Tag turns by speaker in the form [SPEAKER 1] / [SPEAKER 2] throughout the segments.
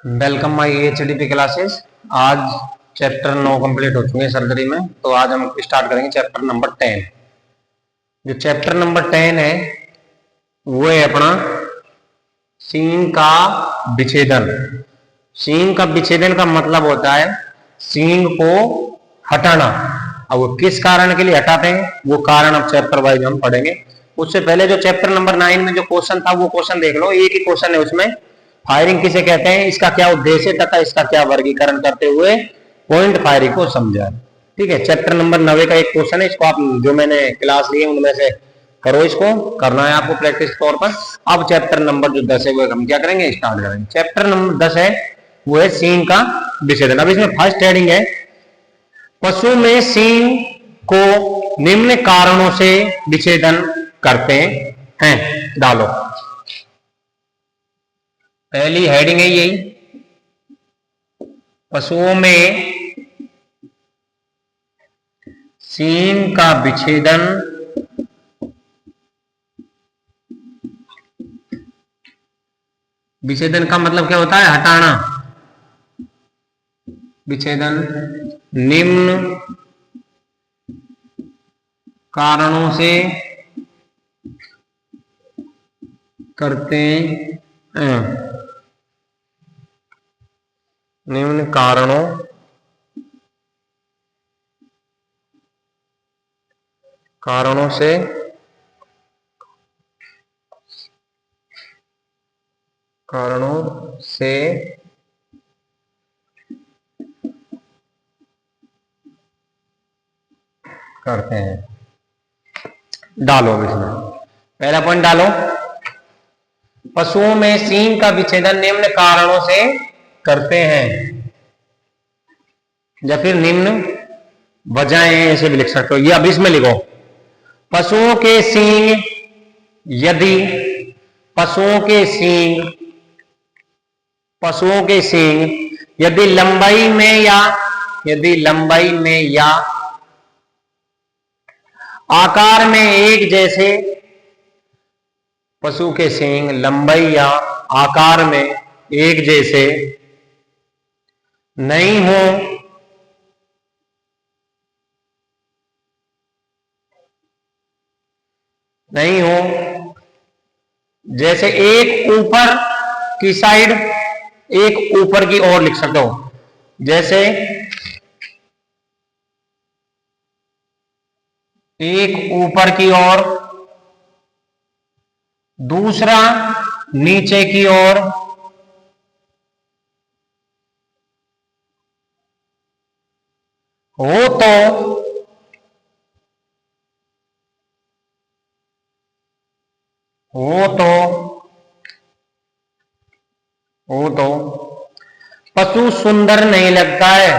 [SPEAKER 1] Welcome my HDP classes. आज chapter 9 complete हो चुके हैं सर्जरी में, तो आज हम स्टार्ट करेंगे चैप्टर नंबर 10। जो चैप्टर नंबर 10 है वो है अपना सींग का विच्छेदन। सींग का विच्छेदन का मतलब होता है सींग को हटाना। अब वो किस कारण के लिए हटाते हैं वो कारण अब चैप्टर वाइज हम पढ़ेंगे। उससे पहले जो चैप्टर नंबर 9 में जो क्वेश्चन था वो क्वेश्चन देख लो। एक ही क्वेश्चन है उसमें, फायरिंग किसे कहते हैं, इसका क्या उद्देश्य तथा इसका क्या वर्गीकरण करते हुए पॉइंट फायरिंग को समझा। ठीक है, चैप्टर नंबर 9 का एक क्वेश्चन है, इसको आप जो मैंने क्लास ली है उनमें से करो, इसको करना है आपको प्रैक्टिस तौर पर। अब चैप्टर नंबर जो 10 है वो हम क्या करेंगे, स्टार्ट करेंगे। चैप्टर नंबर 10 है वो है सींग का विच्छेदन। अब इसमें फर्स्ट हेडिंग है पशु में सींग को निम्न कारणों से विच्छेदन करते हैं। डालो, पहली हेडिंग है यही, पशुओं में सींग का विच्छेदन विच्छेदन का मतलब क्या होता है, हटाना। विच्छेदन निम्न कारणों से करते हैं। निम्न कारणों से करते हैं। डालो, इसमें पहला पॉइंट डालो, पशुओं में सींग का विच्छेदन निम्न कारणों से करते हैं, या फिर निम्न वजहें ऐसे भी लिख सकते हो। ये अब इसमें लिखो, पशुओं के सींग यदि लंबाई में या आकार में एक जैसे, पशु के सींग लंबाई या आकार में एक जैसे नहीं हो, जैसे एक ऊपर की साइड, एक ऊपर की ओर लिख सकते हो, जैसे एक ऊपर की ओर, दूसरा नीचे की ओर, हो तो पशु सुंदर नहीं लगता है।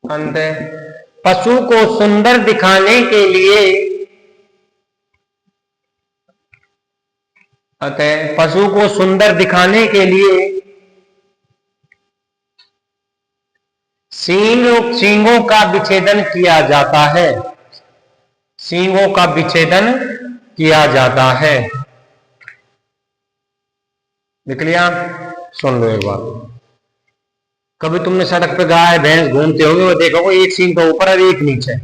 [SPEAKER 1] अंतः पशु को सुंदर दिखाने के लिए सींगों का विच्छेदन किया जाता है। देख लिया, सुन लो एक बार। कभी तुमने सड़क पे गाय भैंस घूमते होंगे, वो देखोगे एक सींग तो ऊपर और एक नीचे,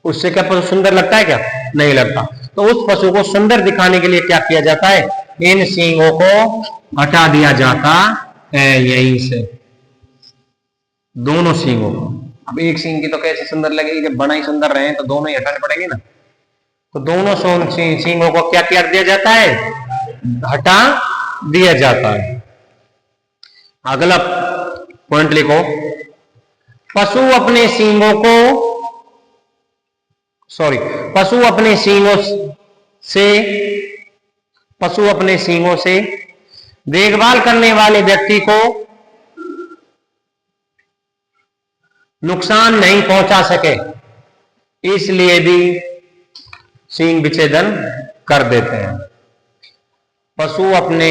[SPEAKER 1] उससे क्या पशु सुंदर लगता है? क्या नहीं लगता। तो उस पशु को सुंदर दिखाने के लिए क्या किया जाता है, इन सींगों को हटा दिया जाता है यहीं से, दोनों सींगों को। अब एक सींग की तो कैसे सुंदर लगेगी, जब बना ही सुंदर रहे तो दोनों ही हटाने पड़ेंगे ना। तो दोनों सींगों को क्या किया दिया जाता है, हटा दिया जाता है। अगला पॉइंट लिखो, पशु अपने सींगों से देखभाल करने वाले व्यक्ति को नुकसान नहीं पहुंचा सके, इसलिए भी सींग विच्छेदन कर देते हैं। पशु अपने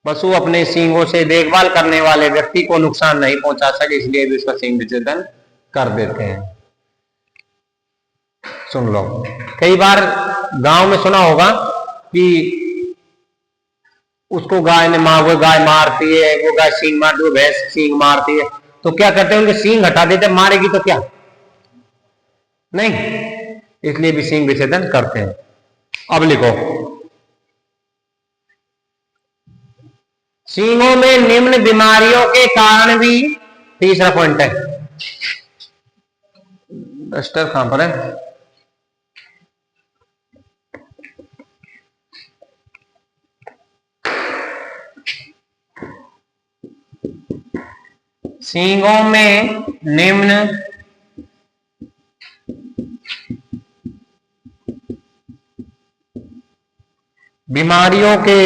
[SPEAKER 1] पशु अपने सींगों से देखभाल करने वाले व्यक्ति को नुकसान नहीं पहुंचा सके, इसलिए भी उसका सींग विच्छेदन कर देते हैं। सुन लो, कई बार गांव में सुना होगा कि उसको गाय मारती है, वो गाय सींग मारती है, वो भैंस सींग मारती है, तो क्या करते हैं, उनके सींग हटा देते, मारेगी तो क्या नहीं, इसलिए भी सींग विच्छेदन करते हैं। अब लिखो, सींगों में निम्न बीमारियों के कारण भी, तीसरा पॉइंट है, डस्टर कहां पर है, सींगों में निम्न बीमारियों के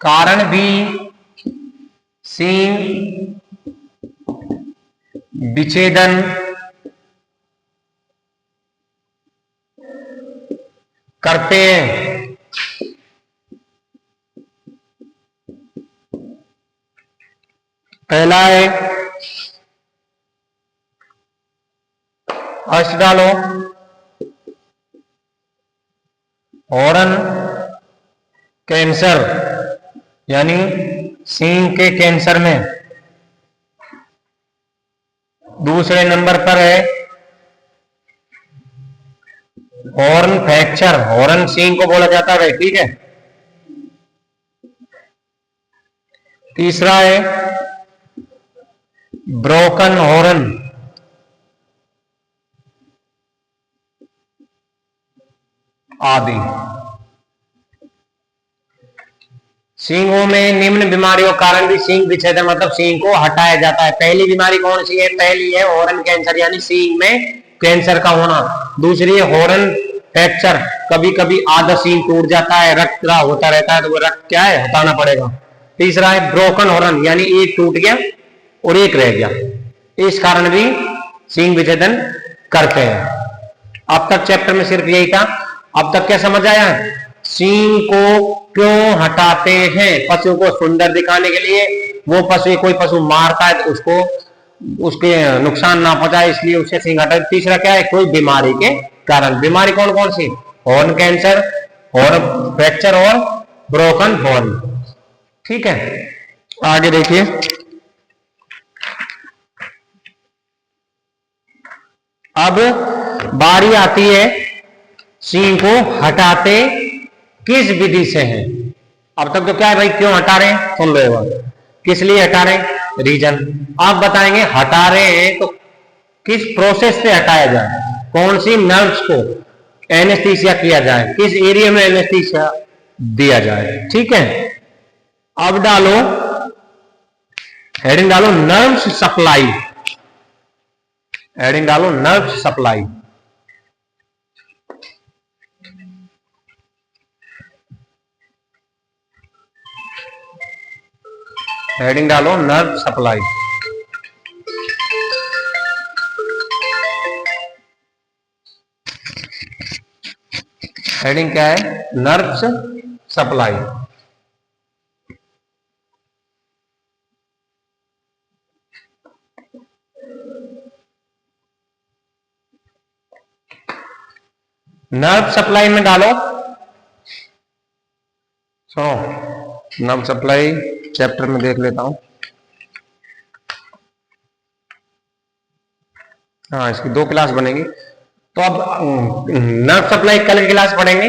[SPEAKER 1] कारण भी सींग विच्छेदन करते हैं। पहला है, अष्ट डालो, हॉर्न कैंसर, यानी सींग के कैंसर में। दूसरे नंबर पर है हॉर्न फ्रैक्चर, हॉर्न सींग को बोला जाता है, ठीक है। तीसरा है ब्रोकन हॉर्न, आदि। सींगों में निम्न बीमारियों के कारण भी सींग विच्छेदन मतलब सींग को हटाया जाता है। पहली बीमारी कौन सी है, पहली है हॉर्न कैंसर, यानी सींग में कैंसर का होना। दूसरी है हॉर्न फ्रैक्चर, कभी कभी आधा सींग टूट जाता है, रक्त का होता रहता है, तो वो रक्त क्या है, हटाना पड़ेगा। तीसरा है ब्रोकन हॉर्न, यानी एक टूट गया और एक रह गया, इस कारण भी सींग विच्छेदन करते हैं। अब तक चैप्टर में सिर्फ यही था। अब तक क्या समझ आया, सींग को क्यों हटाते हैं, पशु को सुंदर दिखाने के लिए। वो पशु, कोई पशु मारता है तो उसको उसके नुकसान ना पहुंचाए, इसलिए उससे सींग हटाते। तीसरा क्या है, कोई बीमारी के कारण। बीमारी कौन कौन सी, हॉर्न कैंसर, हॉर्न फ्रैक्चर और ब्रोकन हॉर्न, ठीक है। आगे देखिए, अब बारी आती है सींग को हटाते किस विधि से है। अब तक तो क्या है भाई, क्यों हटा रहे हैं, सुन लो एक बार, किस लिए हटा रहे हैं, रीजन आप बताएंगे। हटा रहे हैं तो किस प्रोसेस से हटाया जाए, कौन सी नर्व्स को एनेस्थीसिया किया जाए, किस एरिया में एनेस्थीसिया दिया जाए, ठीक है। अब डालो हेडिंग, डालो नर्व्स सप्लाई, हेडिंग डालो नर्व्स सप्लाई। हेडिंग डालो नर्व सप्लाई। हेडिंग क्या है, नर्व्स सप्लाई। नर्व सप्लाई में डालो, सुनो, नर्व सप्लाई चैप्टर में देख लेता हूं। हाँ, इसकी 2 क्लास बनेगी। तो अब नर्व सप्लाई कल की क्लास पढ़ेंगे,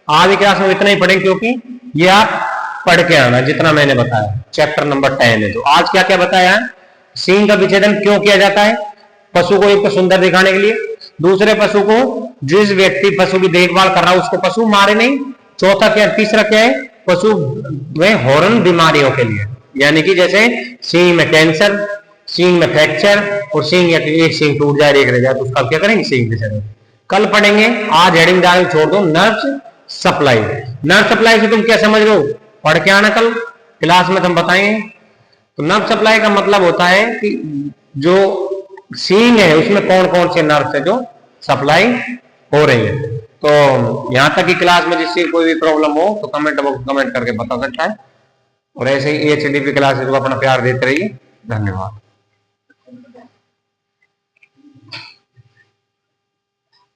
[SPEAKER 1] आज की क्लास में इतना ही पढ़ेंगे, क्योंकि ये आप पढ़ के आना जितना मैंने बताया। चैप्टर नंबर 10 है। तो आज क्या क्या बताया, सींग का विच्छेदन क्यों किया जाता है, पशु को एक तो सुंदर दिखाने के लिए, दूसरे पशु को, जिस व्यक्ति पशु की देखभाल कर रहा है उसको पशु मारे नहीं। चौथा क्या, तीसरा क्या है, पशु में हॉर्न बीमारियों के लिए, यानी कि जैसे सींग में कैंसर, सींग में फ्रैक्चर और सींग या एक सींग टूट जाए, एक रह जाए, तो उसका क्या करेंगे, सींग विच्छेदन कल पढ़ेंगे। आज हेडिंग डाल छोड़ दो, नर्व सप्लाई। नर्व सप्लाई से तुम क्या समझ लो, पढ़ के आना, कल क्लास में तुम बताएंगे। तो नर्व सप्लाई का मतलब होता है कि जो सींग है उसमें कौन कौन से नर्व है जो सप्लाई हो रही है। तो यहाँ तक की क्लास में जिससे कोई भी प्रॉब्लम हो तो कमेंट बॉक्स कमेंट करके बता सकता है। और ऐसे ही HDP क्लासेस को अपना प्यार देते रहिए। धन्यवाद।